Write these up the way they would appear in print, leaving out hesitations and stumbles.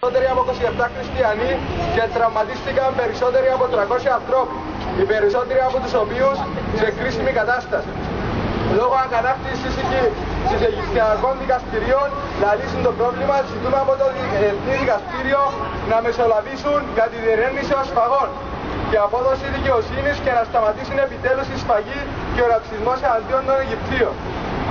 Περισσότεροι από 27 χριστιανοί και τραυματίστηκαν περισσότεροι από 300 ανθρώποι, οι περισσότεροι από τους οποίους σε κρίσιμη κατάσταση. Λόγω ακατάκτησης συγγενικών δικαστηρίων να λύσουν το πρόβλημα, ζητούμε από το Διεθνή Δικαστήριο να μεσολαβήσουν για τη διερεύνηση των σφαγών και απόδοση δικαιοσύνης και να σταματήσουν επιτέλους η σφαγή και ο ρατσισμός εναντίον των Αιγυπτίων.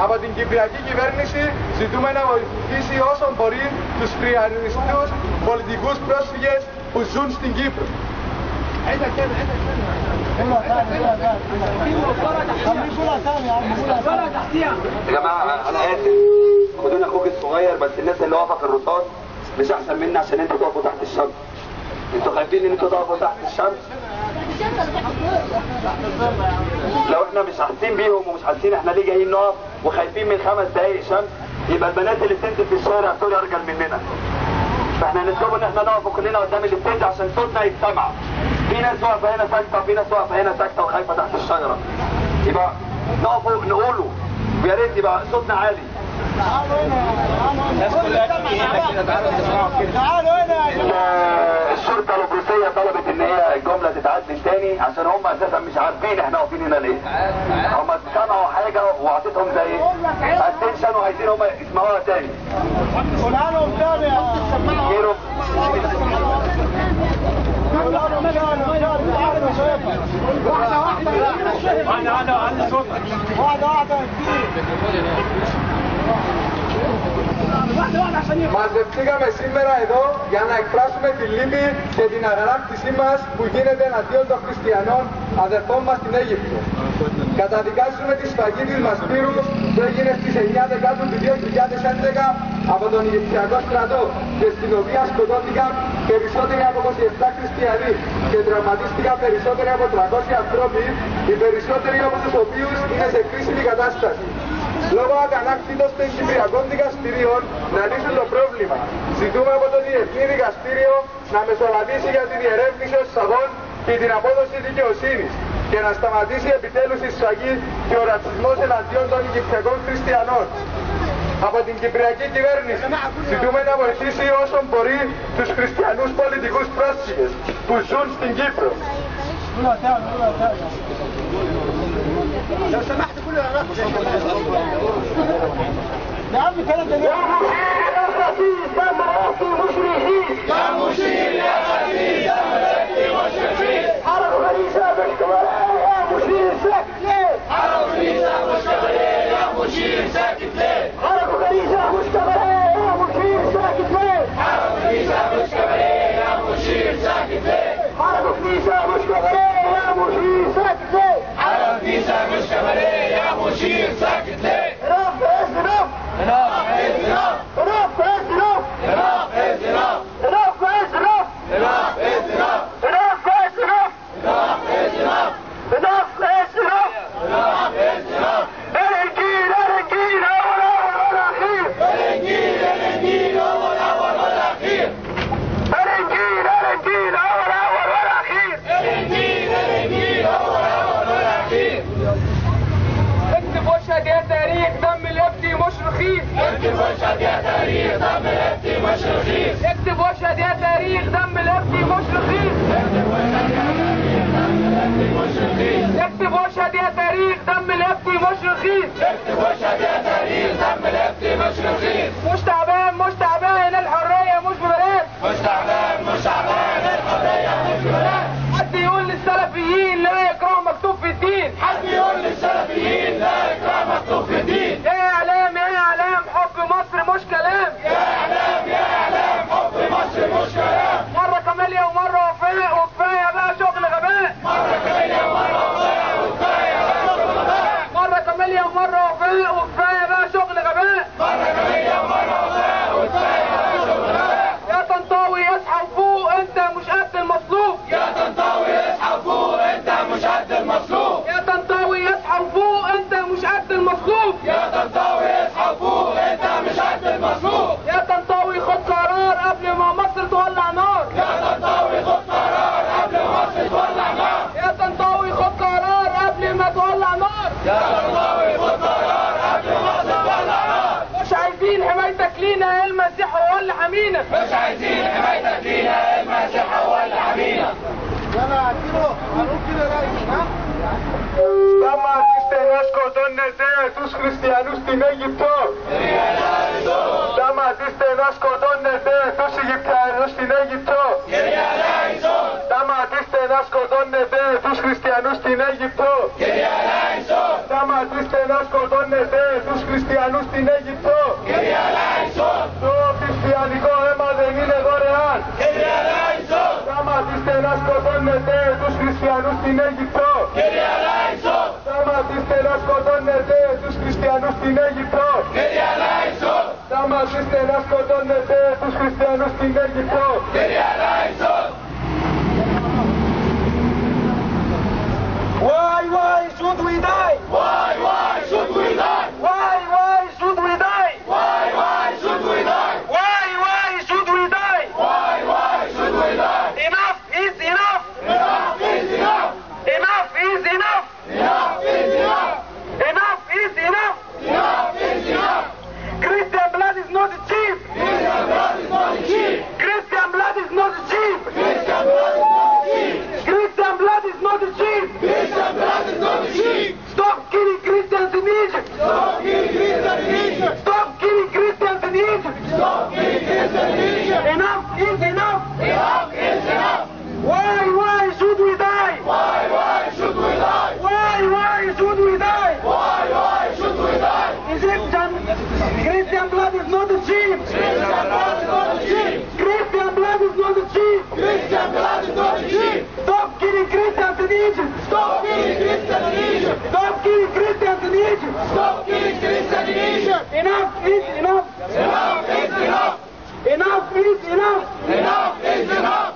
Από την Κυπριακή κυβέρνηση ζητούμε να βοηθήσει όσο μπορεί τους φριανιστούς πολιτικούς πρόσφυγες που ζουν στην Κύπρο. يا جماعة أنا آسف، خدوني أخوك الصغير، بس الناس اللي واقفة في الرصاص مش أحسن مني عشان أنتوا تقفوا تحت الشمس. أنتوا خايفين إن أنتوا تقفوا تحت الشمس؟ لو إحنا مش حاسين بيهم ومش حاسين إحنا ليه جايين نقف وخايفين من 5 دقايق شمس، يبقى البنات اللي بتنزل في الشارع دول أرجل مننا. فإحنا نطلب إن إحنا نقف كلنا قدام الاستيج عشان صوتنا يتسمع. في ناس واقفة هنا ساكتة وفي ناس واقفة هنا ساكتة وخايفة تحت الشجرة. يبقى نقفوا نقولوا ويا ريت يبقى صوتنا عالي. الشرطة الروسية طلبت ان هي الجملة تتعاد من تاني عشان هم اساسا مش عارفين احنا واقفين هنا ليه. هم سمعوا حاجة وعطيتهم زي اتنشن وعايزين هم يسمعوها تاني. قولها لهم تاني يا Μαζευτήκαμε σήμερα εδώ για να εκφράσουμε τη λύπη και την αγανάκτησή μας που γίνεται εναντίον των χριστιανών αδερφών μας στην Αίγυπτο. Καταδικάζουμε τη σφαγή της Μασπύρου που έγινε στις 9 Δεκάτου του 2011 από τον Αιγυπτιακό στρατό και στην οποία σκοτώθηκαν περισσότεροι από 27 χριστιανοί και τραυματίστηκαν περισσότεροι από 300 ανθρώποι, οι περισσότεροι από τους οποίους είναι σε κρίσιμη κατάσταση. Λόγω ακατάκτητος των Κυπριακών δικαστηρίων να λύσουν το πρόβλημα. Ζητούμε από το Διεθνή Δικαστήριο να μεσολαβήσει για τη διερεύνηση των σφαγών και την απόδοση δικαιοσύνης και να σταματήσει επιτέλους η σφαγή και ο ρατσισμός εναντίον των Αιγυπτιακών χριστιανών. Από την Κυπριακή κυβέρνηση ζητούμε να βοηθήσει όσο μπορεί τους χριστιανούς πολιτικούς πρόσφυγες που ζουν στην Κύπρο. لو سمحت كل العراق يا عم كلام ده يا مشير يا خفيف يا مراتي مشرفين يا مشير يا خفيف يا مراتي مشرفين حرب غريزة مش كبرية يا مشير ساكت ليه حرب غريزة مش كبرية يا مشير ساكت ليه حرب غريزة مش كبرية يا مشير ساكت ليه حرب غريزة مش كبرية يا مشير ساكت ليه حرب غريزة مش كبرية يا مشير ساكت ليه حرب غريزة مش كبرية يا مشير ساكت ليه رب ازرب رب ازرب رب ازرب رب ازرب رب ازرب رب ازرب رب ازرب رب ازرب رب ازرب رب ازرب الانجيل الانجيل هو الاول والاخير الانجيل الانجيل هو الاول والاخير الانجيل الانجيل هو الاول والاخير الانجيل الانجيل هو الاول والاخير اكتب واشهد يا تاريخ دم الابدي مش رخيص. اكتب واشهد يا تاريخ دم الابدي مش رخيص. اكتب واشهد يا تاريخ دم الابدي مش رخيص. اكتب واشهد يا تاريخ دم الابدي مش رخيص. اكتب واشهد يا تاريخ دم الابدي مش رخيص. مش تعبان مش تعبان الحرية مش ببلاش. مش تعبان مش تعبان الحرية مش ببلاش. حد يقول للسلفيين لا إكراه مكتوب في الدين. حد يقول للسلفيين لا إكراه مكتوب في الدين. يا إعلام يا إعلام حب مصر مش كلام. يا إعلام يا إعلام حب مصر مش كلام. مرة كمالية ومرة وفاء وكفاية بقى شغل غباء. مرة كمالية ومرة وفاء وكفاية بقى شغل غباء. مرة كمالية ومرة وفاء وكفاية بقى شغل غباء. مرة كمالية ومرة وفاء وكفاية بقى شغل غباء. يا طنطاوي اصحى فوق انت مش قد المطلوب. يا طنطاوي اصحى فوق انت مش قد المطلوب. يا طنطاوي اصحى فوق انت مش قد المطلوب. يا طنطاوي اصحى فوق انت مش قد المطلوب. يا طنطاوي خد قرار قبل ما مصر تولع نار. يا طنطاوي خد قرار قبل ما مصر تولع نار. يا طنطاوي خد قرار قبل ما تولع نار. يا طنطاوي خد قرار قبل ما مصر تولع نار. مش عايزين حمايتك لينا يا المسيح هو اللي حمينا. مش عايزين حمايتك να σκοτώνετε τους χριστιανούς στην Αίγυπτο. Σταματήστε να σκοτώνετε τους Αιγυπτιανούς στην Αίγυπτο. Σταματήστε να σκοτώνετε τους χριστιανούς στην Αίγυπτο. Σταματήστε να σκοτώνετε τους χριστιανούς στην Αίγυπτο. Το χριστιανικό αίμα δεν είναι δωρεάν. Σταματήστε να σκοτώνετε τους χριστιανούς στην Αίγυπτο. Σταματήστε να σκοτώνετε τους χριστιανούς στην Αίγυπτο. Σταματήστε να σκοτώνετε τους χριστιανούς στην Αίγυπτο. Why should we die? Why should we die? Why should we die? Why should we die? Why should we die? Why should we die? Enough is enough. Enough is enough. Enough is enough. Enough is enough. Enough is enough. Enough is enough. Christian blood is not cheap. Christian blood is not cheap. Christian blood is not cheap. Christian blood is not cheap. Christian blood is not cheap. Christian blood is not cheap. Stop killing Christians in Egypt. Stop killing Christians in Egypt. Stop killing Christians in Egypt. Stop killing Christians in Egypt. Enough is enough. Enough is enough. Why should we die? Why should we die? Why should we die? Why should we die? Egyptian Christian blood is not cheap. Christian blood is not cheap. Christian blood is not cheap. Christian blood is not cheap. Stop killing Christians in Egypt. Stop killing Christians in Egypt. Stop killing Christians in Egypt. Stop killing Christians in Egypt. Enough is enough. Enough is enough. Enough is enough. Enough is enough.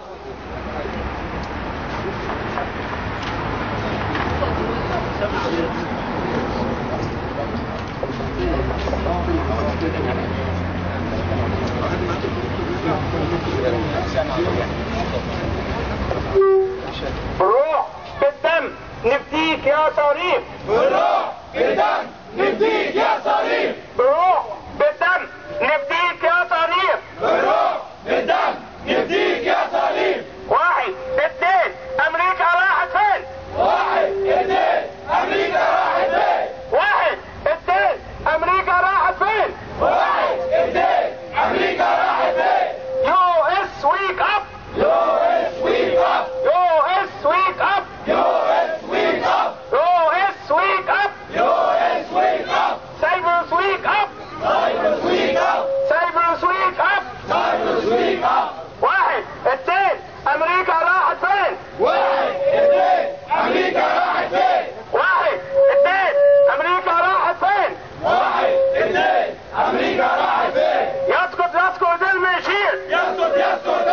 بالروح بالدم نفديك يا صليب. بالروح بالدم نفديك يا صليب. بالروح بالدم نفديك يا صليب. بالروح بالدم نفديك يا صليب. واحد اثنين امريكا راحت فين؟ واحد اثنين امريكا راحت فين؟ واحد اثنين امريكا راحت فين؟ واحد اثنين امريكا راحت فين؟ يو اس ويك اب. يو اس ويك اب. يو اس ويك اب. يو اس ويك اب. يو اس ويك اب. يو اس ويك اب. سايبرس ويك اب. سايبرس ويك اب. سايبرس ويك اب. سايبرس ويك اب. واحد اثنين امريكا راحت فين؟ واحد اثنين امريكا راحت فين؟ واحد اثنين امريكا راحت فين؟ واحد اثنين امريكا راحت فين؟ يسقط الميشيل. يسقط